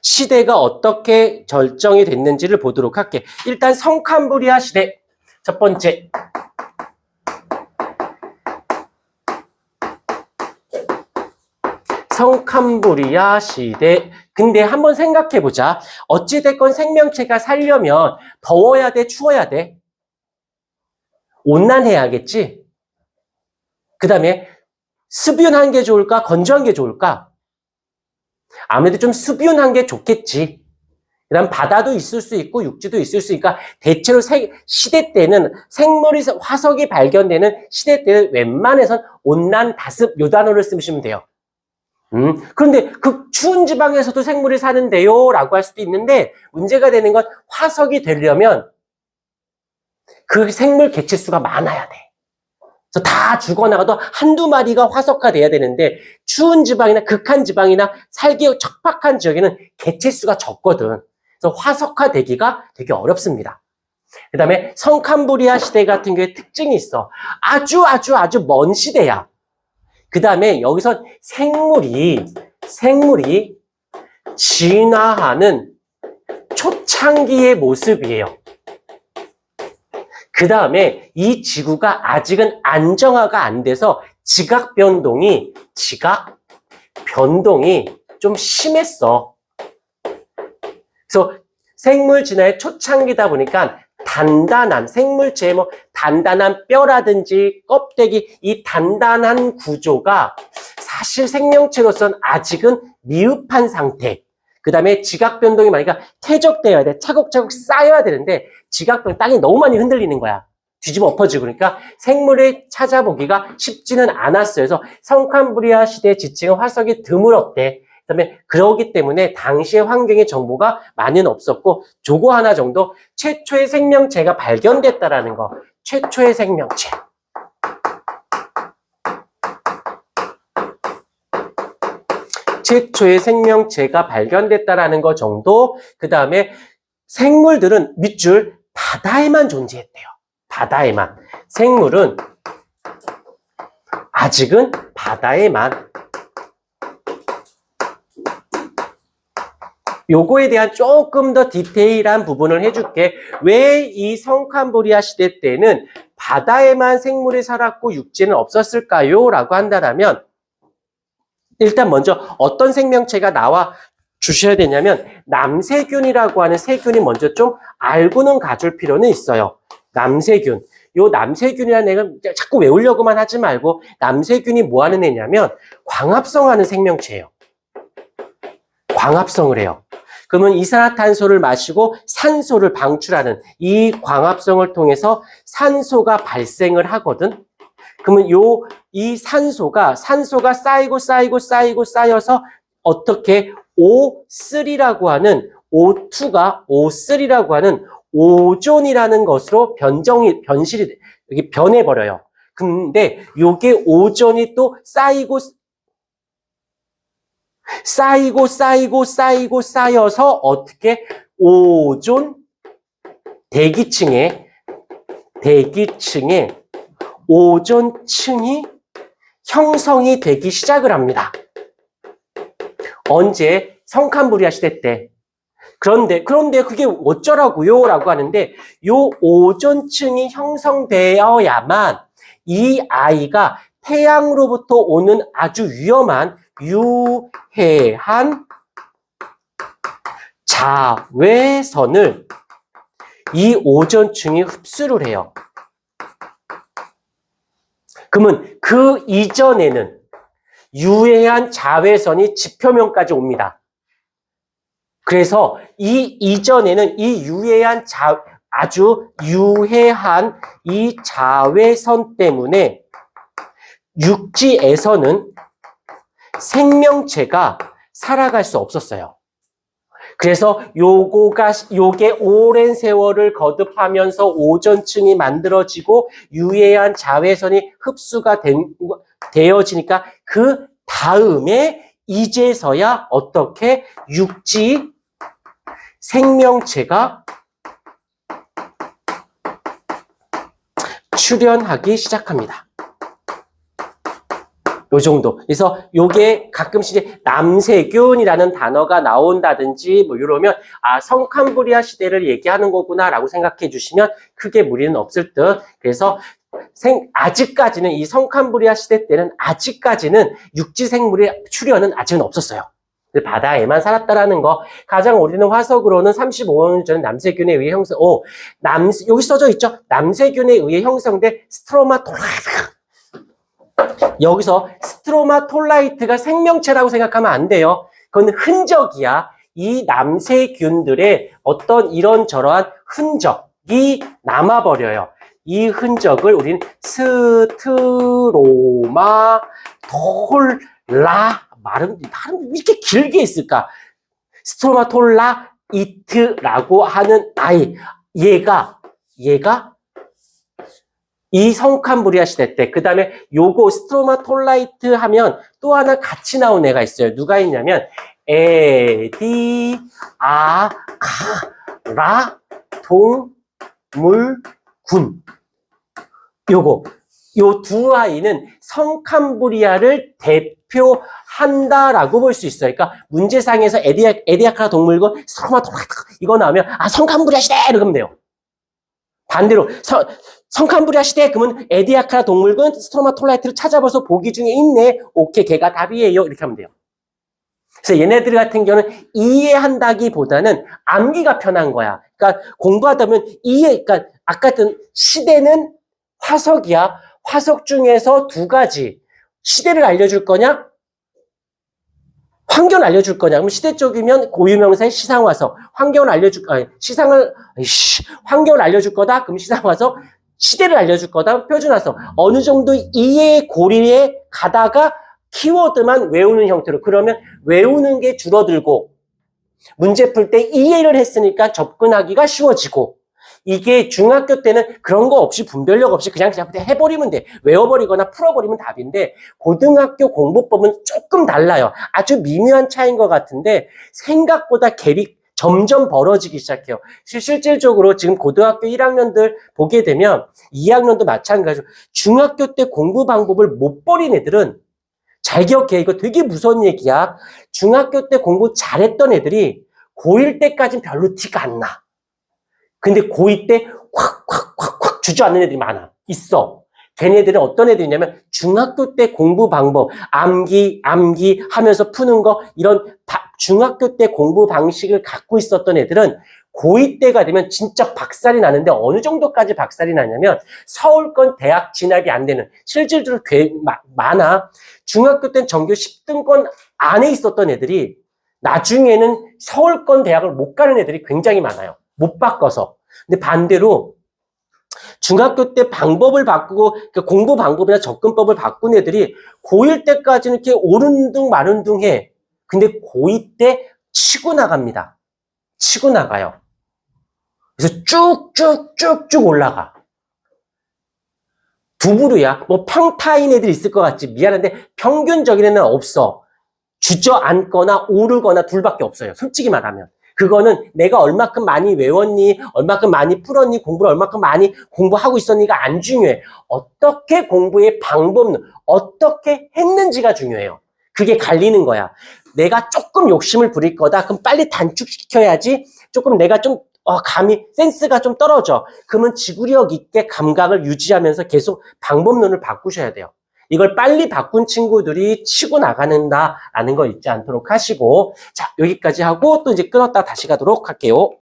시대가 어떻게 결정이 됐는지를 보도록 할게. 일단 성캄브리아 시대. 첫 번째. 성캄브리아 시대. 근데 한번 생각해보자. 어찌됐건 생명체가 살려면 더워야 돼, 추워야 돼? 온난해야겠지? 그 다음에 습윤한 게 좋을까, 건조한 게 좋을까? 아무래도 좀 습윤한 게 좋겠지. 그 다음 바다도 있을 수 있고 육지도 있을 수 있으니까 대체로 시대 때는 생물이 화석이 발견되는 시대 때는 웬만해선 온난 다습 요 단어를 쓰시면 돼요. 그런데 그 추운 지방에서도 생물이 사는데요 라고 할 수도 있는데 문제가 되는 건 화석이 되려면 그 생물 개체수가 많아야 돼. 그래서 다 죽어나가도 한두 마리가 화석화돼야 되는데 추운 지방이나 극한 지방이나 살기 척박한 지역에는 개체수가 적거든. 그래서 화석화되기가 되게 어렵습니다. 그 다음에 성캄브리아 시대 같은 경우에 특징이 있어. 아주 먼 시대야. 그 다음에 여기서 생물이 진화하는 초창기의 모습이에요. 그 다음에 이 지구가 아직은 안정화가 안 돼서 지각 변동이 좀 심했어. 그래서 생물 진화의 초창기다 보니까 단단한 생물체의 단단한 뼈라든지 껍데기 이 단단한 구조가 사실 생명체로서는 아직은 미흡한 상태. 그 다음에 지각 변동이 많으니까 퇴적되어야 돼. 차곡차곡 쌓여야 되는데 지각 변동 땅이 너무 많이 흔들리는 거야. 뒤집어 엎어지고 그러니까 생물을 찾아보기가 쉽지는 않았어요. 그래서 성캄브리아 시대 지층은 화석이 드물었대. 그다음에 그러기 때문에 당시의 환경의 정보가 많이는 없었고 조거 하나 정도 최초의 생명체가 발견됐다라는 거. 최초의 생명체. 최초의 생명체가 발견됐다라는 거 정도. 그 다음에 생물들은 밑줄 바다에만 존재했대요. 바다에만. 생물은 아직은 바다에만. 요거에 대한 조금 더 디테일한 부분을 해줄게. 왜 이 성캄브리아 시대 때는 바다에만 생물이 살았고 육지는 없었을까요? 라고 한다면 일단 먼저 어떤 생명체가 나와 주셔야 되냐면 남세균이라고 하는 세균이 먼저 좀 알고는 가줄 필요는 있어요. 남세균. 요 남세균이라는 애가 자꾸 외우려고만 하지 말고 남세균이 뭐 하는 애냐면 광합성하는 생명체예요. 광합성을 해요. 그러면 이산화탄소를 마시고 산소를 방출하는 이 광합성을 통해서 산소가 발생을 하거든. 그러면 이 산소가 쌓여서 어떻게 O3라고 하는 O3라고 하는 오존이라는 것으로 여기 변해버려요. 근데 요게 오존이 또 쌓여서 어떻게 오존 대기층에 오존층이 형성이 되기 시작을 합니다. 언제? 성캄브리아 시대 때. 그런데 그게 어쩌라고요? 라고 하는데 요 오존층이 형성되어야만 이 아이가 태양으로부터 오는 아주 유해한 자외선을 이 오존층이 흡수를 해요. 그러면 그 이전에는 유해한 자외선이 지표면까지 옵니다. 그래서 이 이전에는 이 아주 유해한 이 자외선 때문에 육지에서는 생명체가 살아갈 수 없었어요. 그래서 요게 오랜 세월을 거듭하면서 오존층이 만들어지고 유해한 자외선이 흡수가 되어지니까 그 다음에 이제서야 어떻게 육지 생명체가 출현하기 시작합니다. 요 정도. 그래서 요게 가끔씩 이제 남세균이라는 단어가 나온다든지 뭐 이러면 아, 성캄브리아 시대를 얘기하는 거구나라고 생각해 주시면 크게 무리는 없을 듯. 그래서 아직까지는 이 성캄브리아 시대 때는 아직까지는 육지 생물의 출현은 아직은 없었어요. 바다에만 살았다라는 거. 가장 오래된 화석으로는 35년 전 남세균에 의해 여기 써져 있죠. 남세균에 의해 형성된 스트로마톨라이트. 여기서 스트로마톨라이트가 생명체라고 생각하면 안 돼요. 그건 흔적이야. 이 남세균들의 어떤 이런저러한 흔적이 남아버려요. 이 흔적을 우린 발음 이렇게 길게 있을까? 스트로마톨라이트라고 하는 아이. 얘가 이 성캄브리아 시대 때, 그 다음에 요거 스트로마톨라이트 하면 또 하나 같이 나온 애가 있어요. 누가 있냐면, 에디아카라 동물군. 요 두 아이는 성캄브리아를 대표한다라고 볼 수 있어요. 그러니까 문제상에서 에디아카라 동물군, 스트로마톨라이트 이거 나오면 아, 성캄브리아 시대! 이러면 돼요. 반대로 성캄브리아 시대 그러면 에디아카라 동물군 스트로마톨라이트를 찾아봐서 보기 중에 있네. 오케이, 걔가 답이에요. 이렇게 하면 돼요. 그래서 얘네들 같은 경우는 이해한다기보다는 암기가 편한 거야. 그러니까 공부하다 보면 그러니까 아까 했던 시대는 화석이야. 화석 중에서 두 가지. 시대를 알려줄 거냐? 환경을 알려줄 거냐? 그럼 시대 쪽이면 고유명사의 시상화석. 환경을 알려줄 거다? 그럼 시상화석. 시대를 알려줄 거다? 표준화석. 어느 정도 이해 고리에 가다가 키워드만 외우는 형태로. 그러면 외우는 게 줄어들고 문제 풀 때 이해를 했으니까 접근하기가 쉬워지고 이게 중학교 때는 그런 거 없이 분별력 없이 그냥 해버리면 돼. 외워버리거나 풀어버리면 답인데 고등학교 공부법은 조금 달라요. 아주 미묘한 차이인 것 같은데 생각보다 갭이 점점 벌어지기 시작해요. 실질적으로 지금 고등학교 1학년들 보게 되면 2학년도 마찬가지로 중학교 때 공부 방법을 못 버린 애들은 잘 기억해. 이거 되게 무서운 얘기야. 중학교 때 공부 잘했던 애들이 고1 때까지는 별로 티가 안 나. 근데 고2 때 확 주저앉는 애들이 있어. 걔네들은 어떤 애들이냐면 중학교 때 공부 방법, 암기 하면서 푸는 거 이런 중학교 때 공부 방식을 갖고 있었던 애들은 고2 때가 되면 진짜 박살이 나는데 어느 정도까지 박살이 나냐면 서울권 대학 진학이 안 되는 실질적으로 꽤 많아. 중학교 때는 전교 10등권 안에 있었던 애들이 나중에는 서울권 대학을 못 가는 애들이 굉장히 많아요. 못 바꿔서. 근데 반대로 중학교 때 방법을 바꾸고 그러니까 공부 방법이나 접근법을 바꾼 애들이 고1 때까지는 이렇게 오른 둥 마른 둥 해. 근데 고2 때 치고 나갑니다. 치고 나가요. 그래서 쭉쭉쭉쭉 올라가. 두부르야. 뭐 평타인 애들이 있을 것 같지. 미안한데 평균적인 애는 없어. 주저앉거나 오르거나 둘밖에 없어요. 솔직히 말하면. 그거는 내가 얼마큼 많이 외웠니, 얼마큼 많이 풀었니, 공부를 얼마큼 많이 공부하고 있었니가 안 중요해. 어떻게 공부의 방법은 어떻게 했는지가 중요해요. 그게 갈리는 거야. 내가 조금 욕심을 부릴 거다. 그럼 빨리 단축시켜야지. 조금 내가 좀 감이 센스가 좀 떨어져. 그러면 지구력 있게 감각을 유지하면서 계속 방법론을 바꾸셔야 돼요. 이걸 빨리 바꾼 친구들이 치고 나가는다라는 거 잊지 않도록 하시고 자, 여기까지 하고 또 이제 끊었다 다시 가도록 할게요.